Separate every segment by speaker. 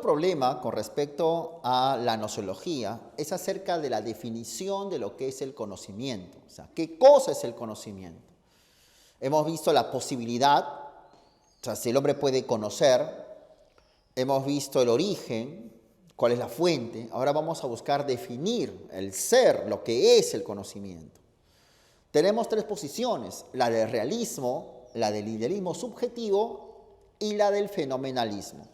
Speaker 1: problema con respecto a la gnoseología es acerca de la definición de lo que es el conocimiento. O sea, ¿qué cosa es el conocimiento? Hemos visto la posibilidad, o sea, si el hombre puede conocer, hemos visto el origen, cuál es la fuente. Ahora vamos a buscar definir el ser, lo que es el conocimiento. Tenemos tres posiciones, la del realismo, la del idealismo subjetivo y la del fenomenalismo.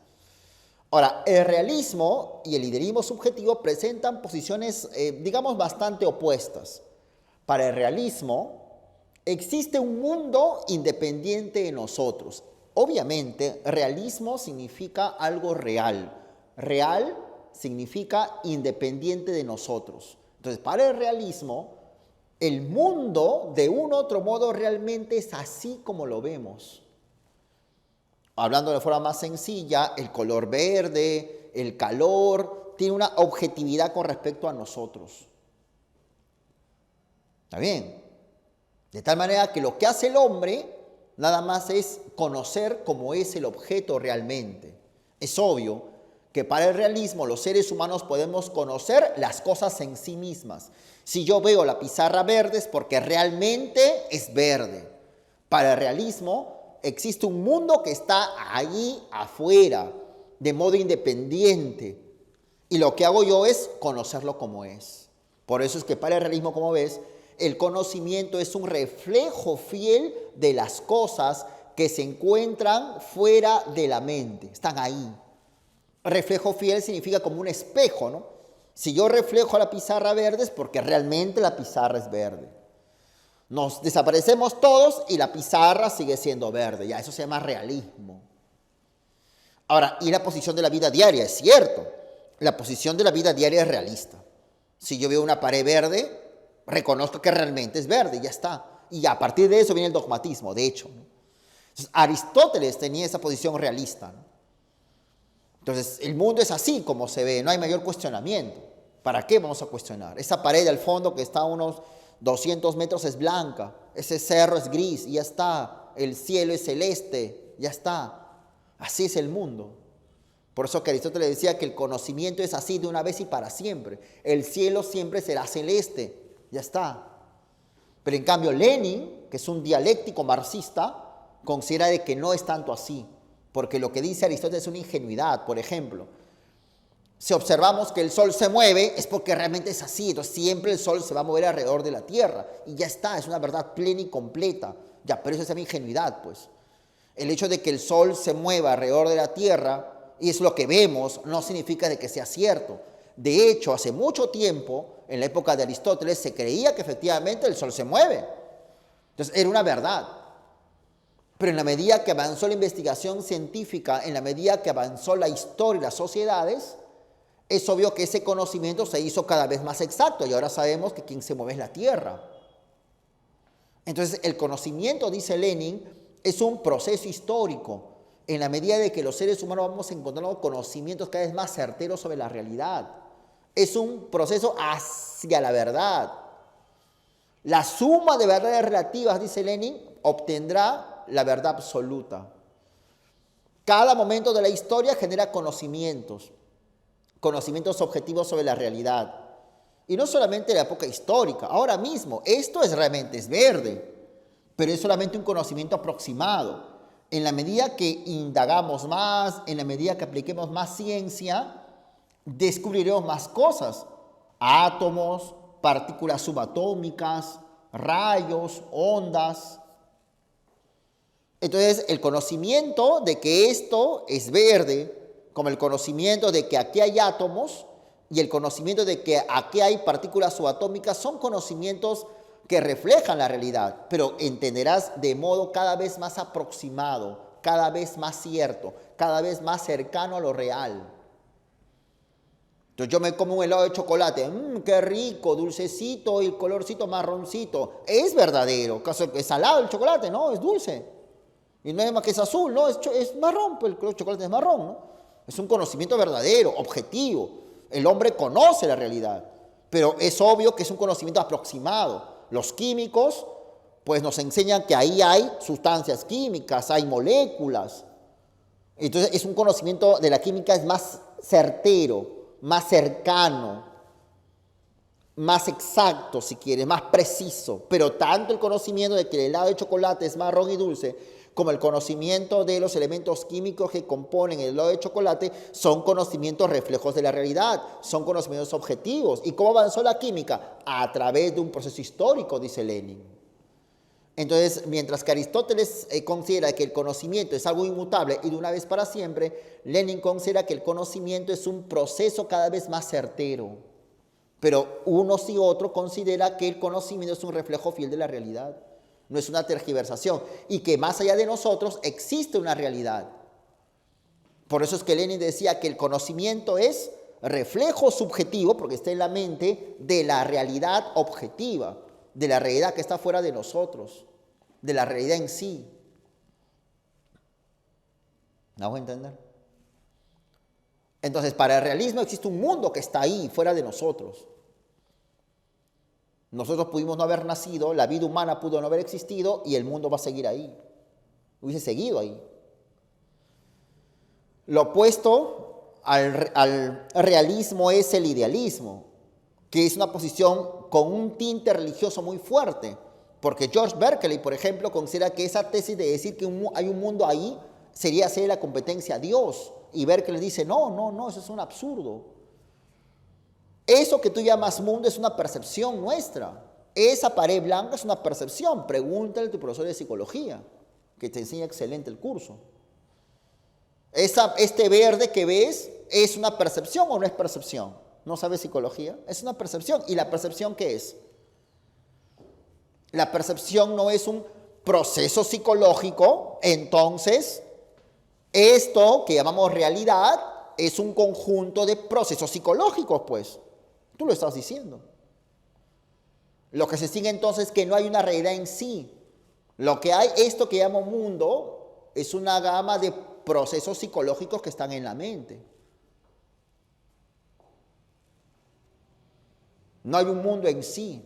Speaker 1: Ahora, el realismo y el idealismo subjetivo presentan posiciones, digamos, bastante opuestas. Para el realismo, existe un mundo independiente de nosotros. Obviamente, realismo significa algo real. Real significa independiente de nosotros. Entonces, para el realismo, el mundo, de un otro modo, realmente es así como lo vemos. Hablando de forma más sencilla, el color verde, el calor, tiene una objetividad con respecto a nosotros. ¿Está bien? De tal manera que lo que hace el hombre nada más es conocer cómo es el objeto realmente. Es obvio que para el realismo los seres humanos podemos conocer las cosas en sí mismas. Si yo veo la pizarra verde es porque realmente es verde. Para el realismo existe un mundo que está allí afuera, de modo independiente. Y lo que hago yo es conocerlo como es. Por eso es que para el realismo, como ves, el conocimiento es un reflejo fiel de las cosas que se encuentran fuera de la mente. Están ahí. Reflejo fiel significa como un espejo, ¿no? Si yo reflejo la pizarra verde es porque realmente la pizarra es verde. Nos desaparecemos todos y la pizarra sigue siendo verde. Ya, eso se llama realismo. Ahora, y la posición de la vida diaria, es cierto. La posición de la vida diaria es realista. Si yo veo una pared verde, reconozco que realmente es verde, ya está. Y a partir de eso viene el dogmatismo, de hecho, ¿no? Entonces, Aristóteles tenía esa posición realista, ¿no? Entonces, el mundo es así como se ve, no hay mayor cuestionamiento. ¿Para qué vamos a cuestionar? Esa pared al fondo que está a unos 200 metros es blanca, ese cerro es gris, y ya está. El cielo es celeste, ya está. Así es el mundo. Por eso que Aristóteles decía que el conocimiento es así de una vez y para siempre. El cielo siempre será celeste, ya está. Pero en cambio Lenin, que es un dialéctico marxista, considera de que no es tanto así. Porque lo que dice Aristóteles es una ingenuidad. Por ejemplo, si observamos que el sol se mueve, es porque realmente es así. Entonces siempre el sol se va a mover alrededor de la Tierra. Y ya está, es una verdad plena y completa. Ya, pero eso es una ingenuidad, pues. El hecho de que el sol se mueva alrededor de la Tierra, y es lo que vemos, no significa de que sea cierto. De hecho, hace mucho tiempo, en la época de Aristóteles, se creía que efectivamente el sol se mueve. Entonces era una verdad. Pero en la medida que avanzó la investigación científica, en la medida que avanzó la historia y las sociedades, es obvio que ese conocimiento se hizo cada vez más exacto y ahora sabemos que quien se mueve es la Tierra. Entonces, el conocimiento, dice Lenin, es un proceso histórico. En la medida de que los seres humanos vamos encontrando conocimientos cada vez más certeros sobre la realidad. Es un proceso hacia la verdad. La suma de verdades relativas, dice Lenin, obtendrá la verdad absoluta. Cada momento de la historia genera conocimientos objetivos sobre la realidad. Y no solamente la época histórica, ahora mismo, esto realmente es verde, pero es solamente un conocimiento aproximado. En la medida que indagamos más, en la medida que apliquemos más ciencia, descubriremos más cosas. Átomos, partículas subatómicas, rayos, ondas. Entonces, el conocimiento de que esto es verde, como el conocimiento de que aquí hay átomos y el conocimiento de que aquí hay partículas subatómicas, son conocimientos que reflejan la realidad, pero entenderás de modo cada vez más aproximado, cada vez más cierto, cada vez más cercano a lo real. Entonces yo me como un helado de chocolate, qué rico, dulcecito y el colorcito marroncito. Es verdadero, es salado el chocolate, ¿no? Es dulce. Y no es más que es azul, ¿no? Es marrón, pues el color de chocolate es marrón, ¿no? Es un conocimiento verdadero, objetivo. El hombre conoce la realidad, pero es obvio que es un conocimiento aproximado. Los químicos, pues nos enseñan que ahí hay sustancias químicas, hay moléculas. Entonces es un conocimiento de la química es más certero, más cercano, más exacto, si quieres, más preciso. Pero tanto el conocimiento de que el helado de chocolate es marrón y dulce, como el conocimiento de los elementos químicos que componen el helado de chocolate, son conocimientos reflejos de la realidad, son conocimientos objetivos. ¿Y cómo avanzó la química? A través de un proceso histórico, dice Lenin. Entonces, mientras que Aristóteles considera que el conocimiento es algo inmutable y de una vez para siempre, Lenin considera que el conocimiento es un proceso cada vez más certero. Pero unos y otros consideran que el conocimiento es un reflejo fiel de la realidad, no es una tergiversación, y que más allá de nosotros existe una realidad. Por eso es que Lenin decía que el conocimiento es reflejo subjetivo, porque está en la mente, de la realidad objetiva, de la realidad que está fuera de nosotros, de la realidad en sí. ¿Me hago entender? Entonces, para el realismo existe un mundo que está ahí, fuera de nosotros. Nosotros pudimos no haber nacido, la vida humana pudo no haber existido y el mundo va a seguir ahí. Hubiese seguido ahí. Lo opuesto al realismo es el idealismo, que es una posición con un tinte religioso muy fuerte. Porque George Berkeley, por ejemplo, considera que esa tesis de decir que hay un mundo ahí sería hacer la competencia a Dios. Y Berkeley dice, no, eso es un absurdo. Eso que tú llamas mundo es una percepción nuestra. Esa pared blanca es una percepción. Pregúntale a tu profesor de psicología, que te enseña excelente el curso. Este verde que ves, ¿es una percepción o no es percepción? ¿No sabes psicología? Es una percepción. ¿Y la percepción qué es? La percepción no es un proceso psicológico, entonces esto que llamamos realidad es un conjunto de procesos psicológicos, pues. Tú lo estás diciendo. Lo que se sigue entonces es que no hay una realidad en sí. Lo que hay, esto que llamo mundo, es una gama de procesos psicológicos que están en la mente. No hay un mundo en sí.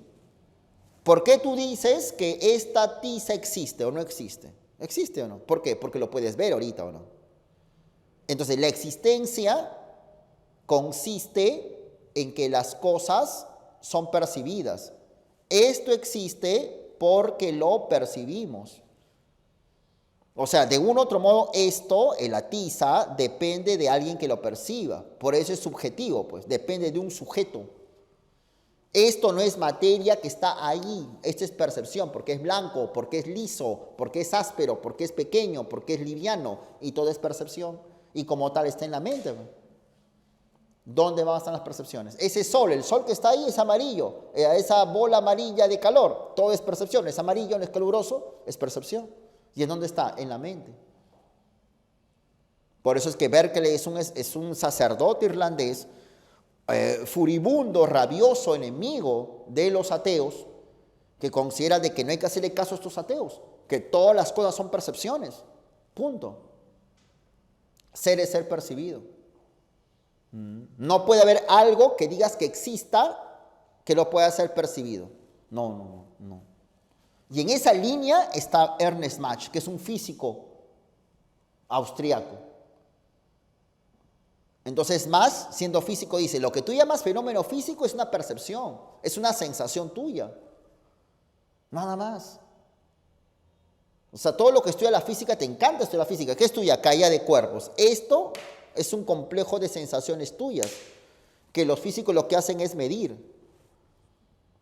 Speaker 1: ¿Por qué tú dices que esta tiza existe o no existe? ¿Existe o no? ¿Por qué? Porque lo puedes ver ahorita o no. Entonces, la existencia consiste en que las cosas son percibidas. Esto existe porque lo percibimos. O sea, de un otro modo, esto, la tiza, depende de alguien que lo perciba. Por eso es subjetivo, pues, depende de un sujeto. Esto no es materia que está ahí, esto es percepción, porque es blanco, porque es liso, porque es áspero, porque es pequeño, porque es liviano, y todo es percepción. Y como tal está en la mente. ¿Dónde van a estar las percepciones? Ese sol, el sol que está ahí es amarillo, esa bola amarilla de calor, todo es percepción, es amarillo, no es caluroso, es percepción. ¿Y en dónde está? En la mente. Por eso es que Berkeley es un sacerdote irlandés, furibundo, rabioso, enemigo de los ateos, que considera de que no hay que hacerle caso a estos ateos, que todas las cosas son percepciones, punto. Ser es ser percibido. No puede haber algo que digas que exista que lo pueda ser percibido. No. Y en esa línea está Ernest Mach, que es un físico austriaco. Entonces, Mach, siendo físico, dice, lo que tú llamas fenómeno físico es una percepción, es una sensación tuya. Nada más. O sea, todo lo que estudia la física, te encanta estudiar la física. ¿Qué estudia? Caída de cuerpos. Esto es un complejo de sensaciones tuyas, que los físicos lo que hacen es medir.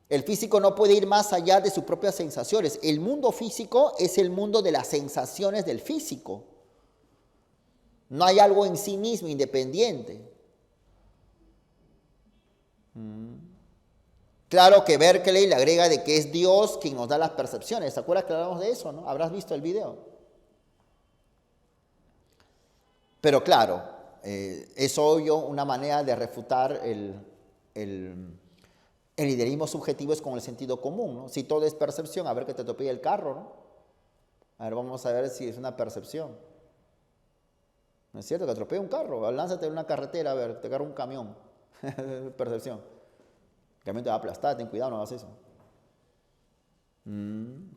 Speaker 1: El físico no puede ir más allá de sus propias sensaciones. El mundo físico es el mundo de las sensaciones del físico. No hay algo en sí mismo independiente. Claro que Berkeley le agrega de que es Dios quien nos da las percepciones. ¿Se acuerdas que hablamos de eso, no? Habrás visto el video. Pero claro, es obvio, una manera de refutar el idealismo subjetivo es con el sentido común, ¿no? Si todo es percepción, a ver que te atropella el carro, ¿no? A ver, vamos a ver si es una percepción. ¿No es cierto? Que atropella un carro, lánzate en una carretera, a ver, te agarra un camión. Percepción. El camión te va a aplastar, ten cuidado, no hagas eso.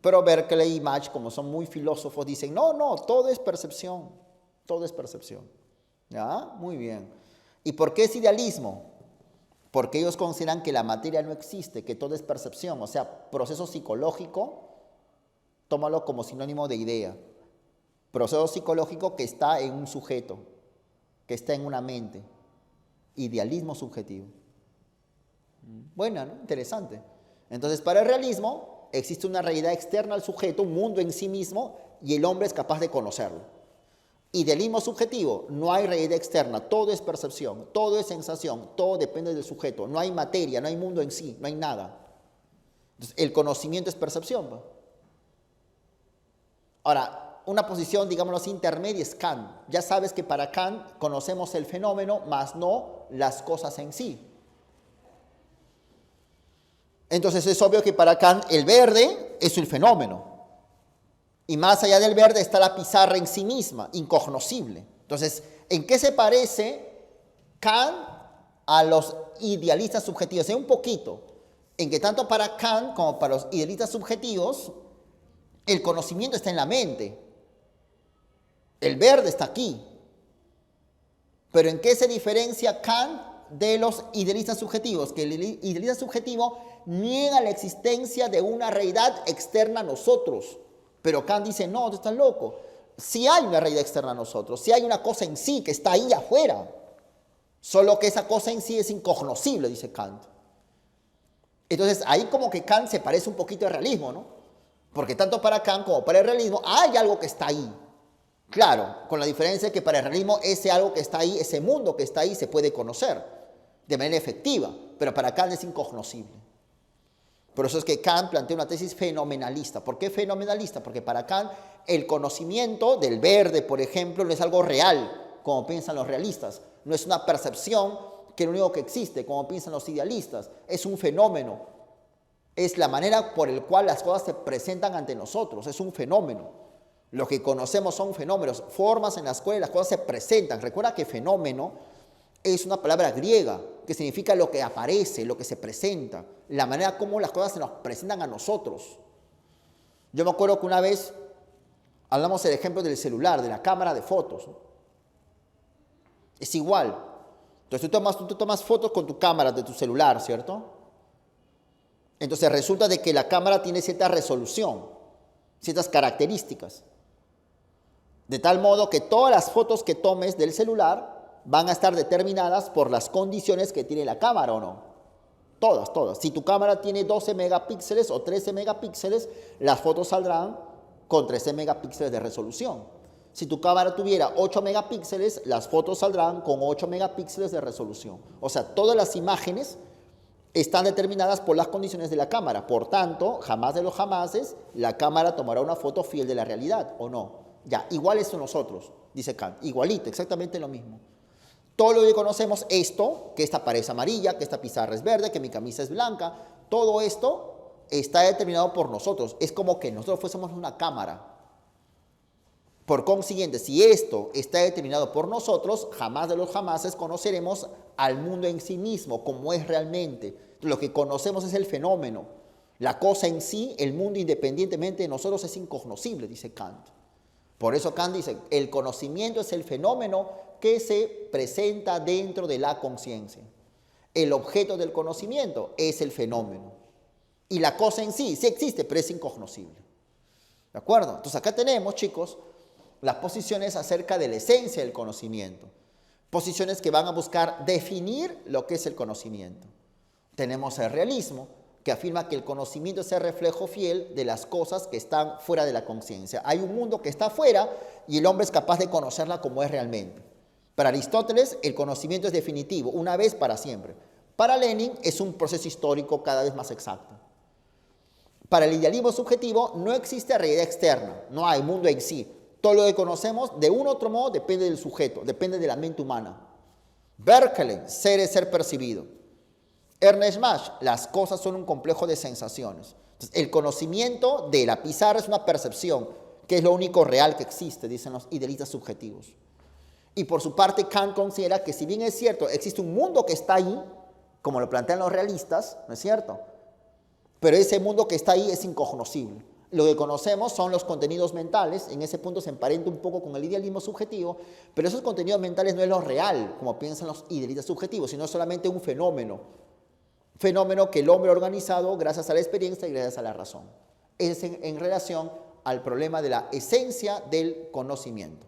Speaker 1: Pero Berkeley y Mach, como son muy filósofos, dicen, no, todo es percepción, todo es percepción. ¿Ya? Muy bien. ¿Y por qué es idealismo? Porque ellos consideran que la materia no existe, que todo es percepción, o sea, proceso psicológico, tómalo como sinónimo de idea. Proceso psicológico que está en un sujeto, que está en una mente. Idealismo subjetivo. Buena, ¿no? Interesante. Entonces, para el realismo existe una realidad externa al sujeto, un mundo en sí mismo, y el hombre es capaz de conocerlo. Idealismo subjetivo, no hay realidad externa, todo es percepción, todo es sensación, todo depende del sujeto, no hay materia, no hay mundo en sí, no hay nada. Entonces, el conocimiento es percepción, ¿no? Ahora, una posición, digámoslo así, intermedia es Kant. Ya sabes que para Kant conocemos el fenómeno, más no las cosas en sí. Entonces es obvio que para Kant el verde es el fenómeno. Y más allá del verde está la pizarra en sí misma, incognoscible. Entonces, ¿en qué se parece Kant a los idealistas subjetivos? Un poquito. En que tanto para Kant como para los idealistas subjetivos, el conocimiento está en la mente. El verde está aquí. Pero ¿en qué se diferencia Kant de los idealistas subjetivos? Que el idealista subjetivo niega la existencia de una realidad externa a nosotros. Pero Kant dice, no, tú estás loco. Sí hay una realidad externa a nosotros, sí hay una cosa en sí que está ahí afuera. Solo que esa cosa en sí es incognoscible, dice Kant. Entonces ahí como que Kant se parece un poquito al realismo, ¿no? Porque tanto para Kant como para el realismo hay algo que está ahí. Claro, con la diferencia que para el realismo ese algo que está ahí, ese mundo que está ahí se puede conocer de manera efectiva, pero para Kant es incognoscible. Por eso es que Kant plantea una tesis fenomenalista. ¿Por qué fenomenalista? Porque para Kant el conocimiento del verde, por ejemplo, no es algo real, como piensan los realistas. No es una percepción que es lo único que existe, como piensan los idealistas. Es un fenómeno. Es la manera por la cual las cosas se presentan ante nosotros. Es un fenómeno. Lo que conocemos son fenómenos, formas en las cuales las cosas se presentan. Recuerda que fenómeno es una palabra griega que significa lo que aparece, lo que se presenta, la manera como las cosas se nos presentan a nosotros. Yo me acuerdo que una vez hablamos del ejemplo del celular, de la cámara de fotos, ¿no? Es igual. Entonces tú tomas fotos con tu cámara de tu celular, ¿cierto? Entonces resulta de que la cámara tiene cierta resolución, ciertas características. De tal modo que todas las fotos que tomes del celular van a estar determinadas por las condiciones que tiene la cámara o no. Todas, todas. Si tu cámara tiene 12 megapíxeles o 13 megapíxeles, las fotos saldrán con 13 megapíxeles de resolución. Si tu cámara tuviera 8 megapíxeles, las fotos saldrán con 8 megapíxeles de resolución. O sea, todas las imágenes están determinadas por las condiciones de la cámara. Por tanto, jamás de los jamases, la cámara tomará una foto fiel de la realidad, ¿o no? Ya, igual eso nosotros, dice Kant. Igualito, exactamente lo mismo. Todo lo que conocemos, esto, que esta pared es amarilla, que esta pizarra es verde, que mi camisa es blanca, todo esto está determinado por nosotros. Es como que nosotros fuésemos una cámara. Por consiguiente, si esto está determinado por nosotros, jamás de los jamases conoceremos al mundo en sí mismo, como es realmente. Lo que conocemos es el fenómeno. La cosa en sí, el mundo independientemente de nosotros es incognoscible, dice Kant. Por eso Kant dice, el conocimiento es el fenómeno que se presenta dentro de la conciencia. El objeto del conocimiento es el fenómeno. Y la cosa en sí existe, pero es incognoscible. ¿De acuerdo? Entonces acá tenemos, chicos, las posiciones acerca de la esencia del conocimiento. Posiciones que van a buscar definir lo que es el conocimiento. Tenemos el realismo, que afirma que el conocimiento es el reflejo fiel de las cosas que están fuera de la conciencia. Hay un mundo que está afuera y el hombre es capaz de conocerla como es realmente. Para Aristóteles, el conocimiento es definitivo, una vez para siempre. Para Lenin, es un proceso histórico cada vez más exacto. Para el idealismo subjetivo, no existe realidad externa, no hay mundo en sí. Todo lo que conocemos, de un u otro modo, depende del sujeto, depende de la mente humana. Berkeley, ser es ser percibido. Ernest Mach, las cosas son un complejo de sensaciones. Entonces, el conocimiento de la pizarra es una percepción, que es lo único real que existe, dicen los idealistas subjetivos. Y por su parte, Kant considera que si bien es cierto, existe un mundo que está ahí, como lo plantean los realistas, ¿no es cierto? Pero ese mundo que está ahí es incognoscible. Lo que conocemos son los contenidos mentales, en ese punto se emparenta un poco con el idealismo subjetivo, pero esos contenidos mentales no es lo real, como piensan los idealistas subjetivos, sino solamente un fenómeno que el hombre ha organizado gracias a la experiencia y gracias a la razón. Es en relación al problema de la esencia del conocimiento.